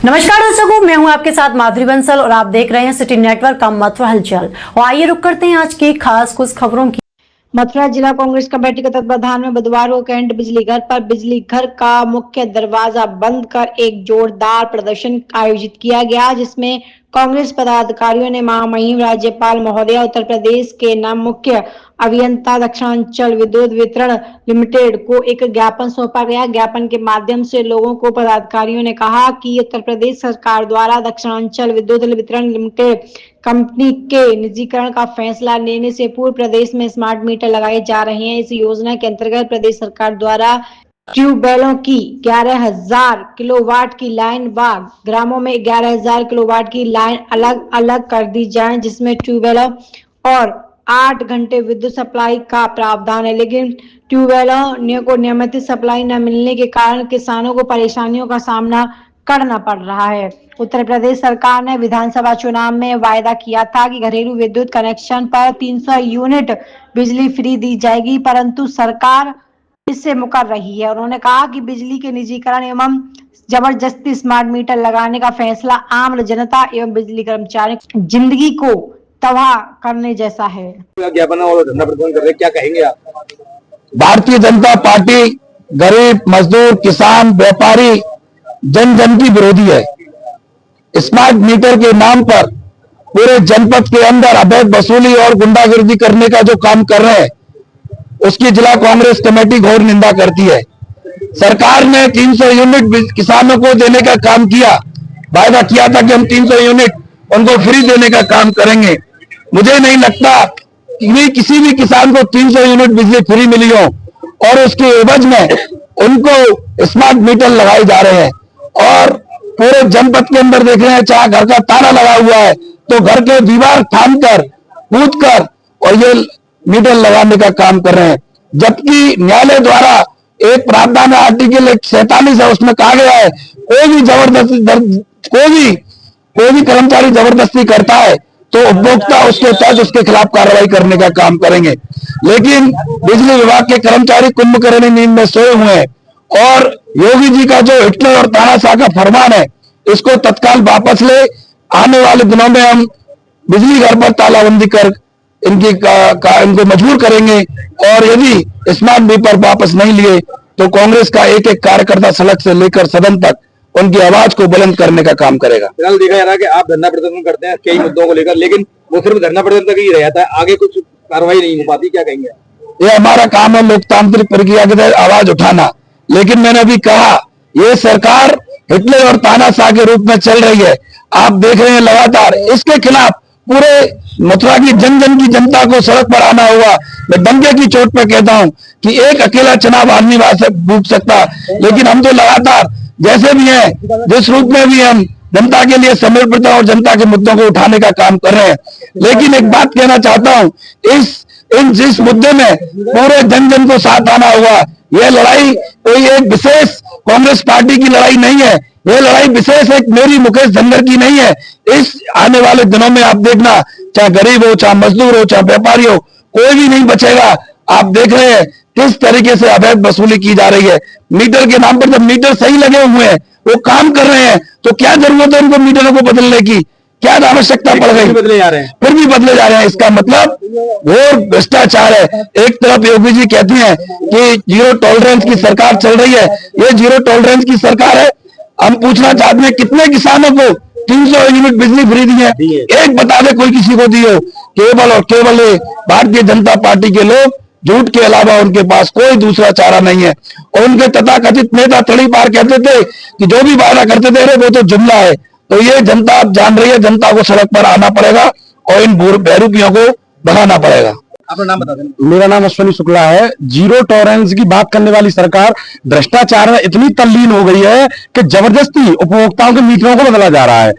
नमस्कार दर्शकों, मैं हूं आपके साथ माधुरी बंसल और आप देख रहे हैं सिटी नेटवर्क का मथुरा हलचल। और आइए रुक करते हैं आज की खास कुछ खबरों की। मथुरा जिला कांग्रेस कमेटी के तत्वाधान में बुधवार को कैंट बिजली घर पर बिजली घर का मुख्य दरवाजा बंद कर एक जोरदार प्रदर्शन आयोजित किया गया, जिसमें कांग्रेस पदाधिकारियों ने महामहिम राज्यपाल महोदय, उत्तर प्रदेश के नाम मुख्य अभियंता दक्षिणांचल विद्युत वितरण लिमिटेड को एक ज्ञापन सौंपा गया। ज्ञापन के माध्यम से लोगों को पदाधिकारियों ने कहा कि उत्तर प्रदेश सरकार द्वारा दक्षिणांचल विद्युत वितरण लिमिटेड कंपनी के निजीकरण का फैसला लेने से पूर्व प्रदेश में स्मार्ट मीटर लगाए जा रहे हैं। इस योजना के अंतर्गत प्रदेश सरकार द्वारा ट्यूबवेलों की 11,000 किलोवाट की लाइन व ग्रामों में 11,000 किलोवाट की लाइन अलग अलग कर दी जाए, जिसमें ट्यूबवेलों और 8 घंटे विद्युत सप्लाई का प्रावधान है। लेकिन ट्यूबवेलों को नियमित सप्लाई न मिलने के कारण किसानों को परेशानियों का सामना करना पड़ रहा है। उत्तर प्रदेश सरकार ने विधानसभा चुनाव में वायदा किया था कि घरेलू विद्युत कनेक्शन पर 300 यूनिट बिजली फ्री दी जाएगी, परंतु सरकार इससे मुकर रही है। उन्होंने कहा कि बिजली के निजीकरण एवं जबरदस्ती स्मार्ट मीटर लगाने का फैसला आम जनता एवं बिजली कर्मचारी जिंदगी को तबाह करने जैसा है। ज्ञापन और धरना प्रदर्शन कर रहे, क्या कहेंगे आप? भारतीय जनता पार्टी गरीब मजदूर किसान व्यापारी जन जन की विरोधी है। स्मार्ट मीटर के नाम पर पूरे जनपद के अंदर अवैध वसूली और गुंडागर्दी करने का जो काम कर रहे हैं, उसकी जिला कांग्रेस कमेटी घोर निंदा करती है। सरकार ने 300 यूनिट किसानों को देने का काम किया, वायदा किया था कि हम 300 यूनिट उनको फ्री देने का काम करेंगे। मुझे नहीं लगता कि किसी भी किसान को 300 यूनिट बिजली फ्री मिली हो और उसके एवज में उनको स्मार्ट मीटर लगाए जा रहे हैं। और पूरे जनपद के अंदर देख रहे हैं, चाहे घर का ताला लगा हुआ है तो घर के दीवार थाम कर कूद कर और ये मीटर लगाने का काम कर रहे हैं, जबकि न्यायालय द्वारा एक प्रावधान है आर्टिकल 47 है, उसमें कहा गया है कोई भी जबरदस्ती कोई भी कर्मचारी जबरदस्ती करता है तो उपभोक्ता उसके तहत उसके खिलाफ कार्रवाई करने का काम करेंगे। लेकिन बिजली विभाग के कर्मचारी कुंभकर्ण नींद में सोए हुए हैं और योगी जी का जो हिटलर और तानाशाह का फरमान है, इसको तत्काल वापस ले। आने वाले दिनों में हम बिजली घर पर तालाबंदी कर इनको मजबूर करेंगे और यदि स्मार्ट मीटर वापस नहीं लिए तो कांग्रेस का एक एक कार्यकर्ता सड़क से लेकर सदन तक उनकी आवाज को बुलंद करने का काम करेगा। फिलहाल देखा जा रहा है कि आप धरना प्रदर्शन करते हैं कई मुद्दों को लेकर, लेकिन वो सिर्फ धरना प्रदर्शन तक ही रहता है, आगे कुछ कार्रवाई नहीं हो पाती, क्या कहेंगे? ये हमारा काम है लोकतांत्रिक प्रक्रिया के तहत आवाज उठाना। लेकिन मैंने अभी कहा, ये सरकार हिटलर और तानाशाह के रूप में चल रही है, आप देख रहे हैं लगातार। इसके खिलाफ पूरे मथुरा की जन जन की जनता को सड़क पर आना हुआ। मैं डंके की चोट पे कहता हूं कि एक अकेला चुनाव आदमी भूख सकता, लेकिन हम तो लगातार जैसे भी हैं, जिस रूप में भी हम जनता के लिए समर्पित और जनता के मुद्दों को उठाने का काम कर रहे हैं। लेकिन एक बात कहना चाहता हूं, जिस मुद्दे में पूरे जन जन को साथ आना होगा, यह लड़ाई कोई एक विशेष कांग्रेस पार्टी की लड़ाई नहीं है, यह लड़ाई विशेष एक मेरी मुकेश धनगर की नहीं है। इस आने वाले दिनों में आप देखना, चाहे गरीब हो, चाहे मजदूर हो, चाहे व्यापारी हो, कोई भी नहीं बचेगा। आप देख रहे हैं किस तरीके से अवैध वसूली की जा रही है मीटर के नाम पर। जब मीटर सही लगे हुए हैं, वो काम कर रहे हैं, तो क्या जरूरत है उनको मीटरों को बदलने की? क्या आवश्यकता पड़ गई? बदले जा रहे हैं, फिर भी बदले जा रहे हैं। इसका मतलब वो भ्रष्टाचार है। एक तरफ योगी जी कहते हैं कि जीरो टॉलरेंस की सरकार चल रही है, ये जीरो टॉलरेंस की सरकार है। हम पूछना चाहते हैं कितने किसानों को 300 यूनिट बिजली फ्री दी है? एक बता दे कोई किसी को दी हो? केवल और केवल भारतीय जनता पार्टी के लोग, झूठ के अलावा उनके पास कोई दूसरा चारा नहीं है। और उनके तथाकथित नेता तड़ी पार कहते थे कि जो भी वादा करते थे वो तो जुमला है। तो ये जनता अब जान रही है, जनता को सड़क पर आना पड़ेगा और इन बेरूपियों को भगाना पड़ेगा। अपना नाम बता दें। मेरा नाम अश्विनी शुक्ला है। जीरो टॉलरेंस की बात करने वाली सरकार भ्रष्टाचार में इतनी तल्लीन हो गई है कि जबरदस्ती उपभोक्ताओं के मीटरों को बदला जा रहा है,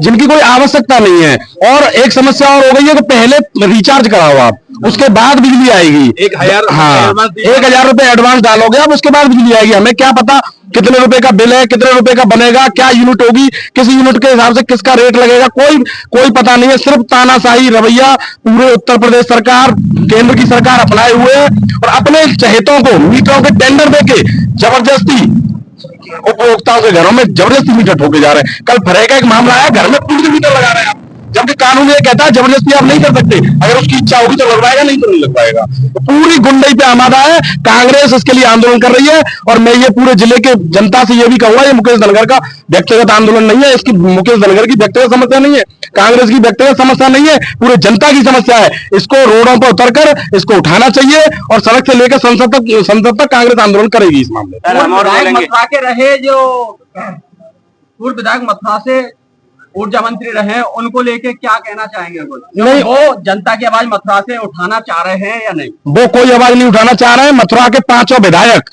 जिनकी कोई आवश्यकता नहीं है। और एक समस्या और हो गई है कि पहले रिचार्ज कराओ आप, उसके बाद बिजली आएगी। 1,000 रुपए एडवांस डालोगे आप, उसके बाद बिजली आएगी। हमें क्या पता कितने रुपए का बिल है, कितने रुपए का बनेगा, क्या यूनिट होगी, किस यूनिट के हिसाब से किसका रेट लगेगा, कोई पता नहीं है। सिर्फ तानाशाही रवैया पूरे उत्तर प्रदेश सरकार, केंद्र की सरकार अपनाए हुए है और अपने चहेतों को मीटरों के टेंडर देके जबरदस्ती उपभोक्ताओं के घरों में जबरदस्ती मीटर ठोके जा रहे हैं। कल फरे का एक मामला आया, घर में पूरे मीटर लगा रहे हैं आप, जबकि कानून ये कहता है जबरदस्ती आप नहीं कर सकते, अगर उसकी इच्छा होगी तो लगवाएगा, नहीं तो नहीं लगवाएगा। तो पूरी गुंडई पे आमादा है, कांग्रेस इसके लिए आंदोलन कर रही है। और मैं ये पूरे जिले के जनता से ये भी कहूंगा, ये मुकेश धनगर का व्यक्तिगत आंदोलन नहीं है, इसकी मुकेश धनगर की व्यक्तिगत समस्या नहीं है, कांग्रेस की व्यक्तिगत समस्या नहीं है, पूरे जनता की समस्या है। इसको रोडों पर उतरकर इसको उठाना चाहिए और सड़क से लेकर संसद तक कांग्रेस आंदोलन करेगी इस मामले में। मथुरा के रहे जो पूर्व विधायक मथुरा से ऊर्जा मंत्री रहे, उनको लेके क्या कहना चाहेंगे? नहीं, वो जनता की आवाज मथुरा से उठाना चाह रहे हैं या नहीं? वो कोई आवाज नहीं उठाना चाह रहे हैं। मथुरा के 5 विधायक,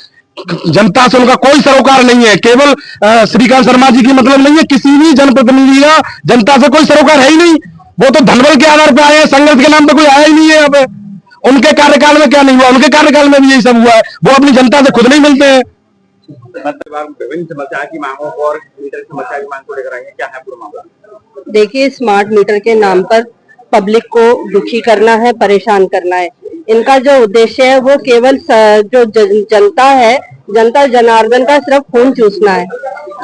जनता से उनका कोई सरोकार नहीं है। केवल श्रीकांत शर्मा जी की मतलब नहीं है, किसी भी जनप्रतिनिधि का जनता से कोई सरोकार है ही नहीं। वो तो धनबल के आधार पर आए हैं, संघर्ष के नाम पे कोई आया ही नहीं है यहाँ पे। उनके कार्यकाल में क्या नहीं हुआ, उनके कार्यकाल में भी यही सब हुआ है। वो अपनी जनता से खुद नहीं मिलते हैं। विभिन्न समस्या की मांगों को और मीटर की समस्या की मांग को लेकर आएंगे, क्या है पूरा मामला? देखिए, स्मार्ट मीटर के नाम पर पब्लिक को दुखी करना है, परेशान करना है। इनका जो उद्देश्य है वो केवल जो जनता है, जनता जनार्दन का सिर्फ खून चूसना है।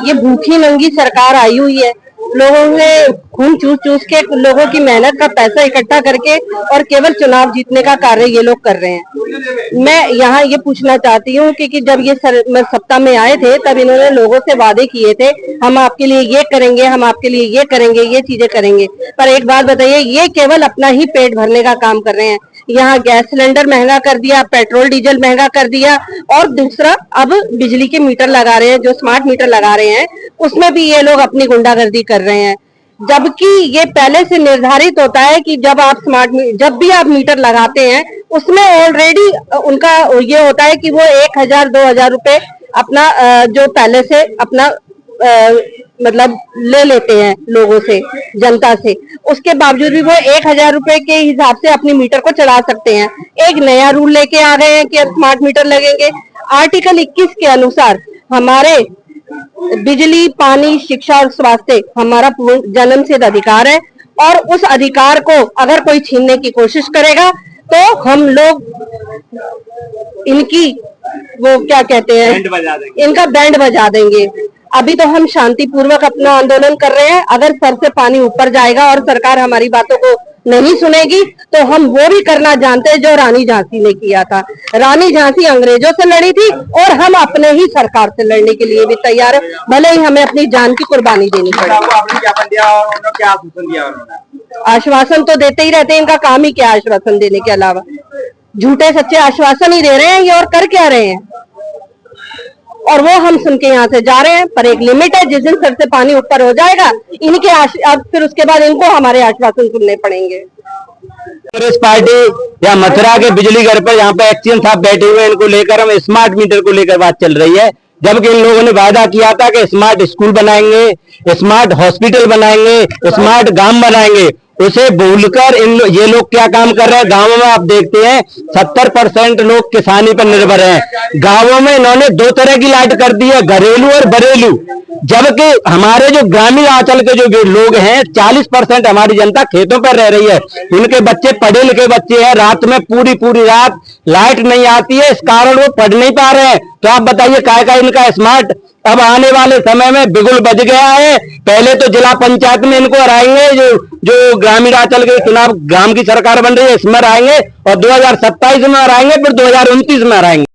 ये भूखी नंगी सरकार आई हुई है, लोगों ने खून चूस चूस के लोगों की मेहनत का पैसा इकट्ठा करके और केवल चुनाव जीतने का कार्य ये लोग कर रहे हैं। मैं यहाँ ये पूछना चाहती हूँ कि जब ये सत्ता में आए थे तब इन्होंने लोगों से वादे किए थे, हम आपके लिए ये करेंगे, हम आपके लिए ये करेंगे, ये चीजें करेंगे। पर एक बात बताइए, ये केवल अपना ही पेट भरने का काम कर रहे हैं। यहाँ गैस सिलेंडर महंगा कर दिया, पेट्रोल डीजल महंगा कर दिया, और दूसरा अब बिजली के मीटर लगा रहे हैं, जो स्मार्ट मीटर लगा रहे हैं उसमें भी ये लोग अपनी गुंडागर्दी कर रहे हैं। जबकि ये पहले से निर्धारित होता है कि जब भी आप मीटर लगाते हैं उसमें ऑलरेडी उनका ये होता है कि वो 1000-2000 रुपए अपना जो पहले से अपना मतलब ले लेते हैं लोगों से, जनता से। उसके बावजूद भी वो 1000 रुपए के हिसाब से अपनी मीटर को चला सकते हैं। एक नया रूल लेके आ गए हैं कि अब स्मार्ट मीटर लगेंगे। आर्टिकल 21 के अनुसार हमारे बिजली, पानी, शिक्षा और स्वास्थ्य हमारा जन्मसिद्ध अधिकार है, और उस अधिकार को अगर कोई छीनने की कोशिश करेगा तो हम लोग इनकी वो क्या कहते हैं, इनका बैंड बजा देंगे। अभी तो हम शांतिपूर्वक अपना आंदोलन कर रहे हैं। अगर सर से पानी ऊपर जाएगा और सरकार हमारी बातों को नहीं सुनेगी तो हम वो भी करना जानते हैं जो रानी झांसी ने किया था। रानी झांसी अंग्रेजों से लड़ी थी और हम अपने ही सरकार से लड़ने के लिए भी तैयार है, भले ही हमें अपनी जान की कुर्बानी देनी पड़े। आपने ज्ञापन दिया और उन्होंने क्या आश्वासन दिया? आश्वासन तो देते ही रहते हैं, इनका काम ही क्या आश्वासन देने के अलावा? झूठे सच्चे आश्वासन ही दे रहे हैं ये, और कर क्या रहे हैं? और वो हम सुन के यहाँ से जा रहे हैं, पर एक लिमिट है। जिस दिन सर से पानी ऊपर हो जाएगा इनके अब फिर उसके बाद इनको हमारे आश्वासन सुनने पड़ेंगे। कांग्रेस पार्टी या मथुरा के बिजली घर पर यहाँ पे एक्शन साहब बैठे हुए हैं, इनको लेकर हम स्मार्ट मीटर को लेकर बात चल रही है। जबकि इन लोगों ने वादा किया था कि स्मार्ट स्कूल बनाएंगे, स्मार्ट हॉस्पिटल बनाएंगे, स्मार्ट गांव बनाएंगे, उसे भूलकर ये लोग क्या काम कर रहे हैं? गांवों में आप देखते हैं 70% लोग किसानी पर निर्भर हैं। गांवों में इन्होंने 2 तरह की लाइट कर दी है, घरेलू और बरेलू। जबकि हमारे जो ग्रामीण अंचल के जो लोग हैं, 40% हमारी जनता खेतों पर रह रही है। इनके बच्चे पढ़े लिखे बच्चे हैं, रात में पूरी रात लाइट नहीं आती है, इस कारण वो पढ़ नहीं पा रहे हैं। तो आप बताइए काय इनका स्मार्ट अब आने वाले समय में बिगुल बज गया है। पहले तो जिला पंचायत में इनको हराएंगे, जो ग्रामीण अंचल के चुनाव ग्राम की सरकार बन रही है इसमें हराएंगे, और 2027 में हराएंगे, फिर 2029 में हराएंगे।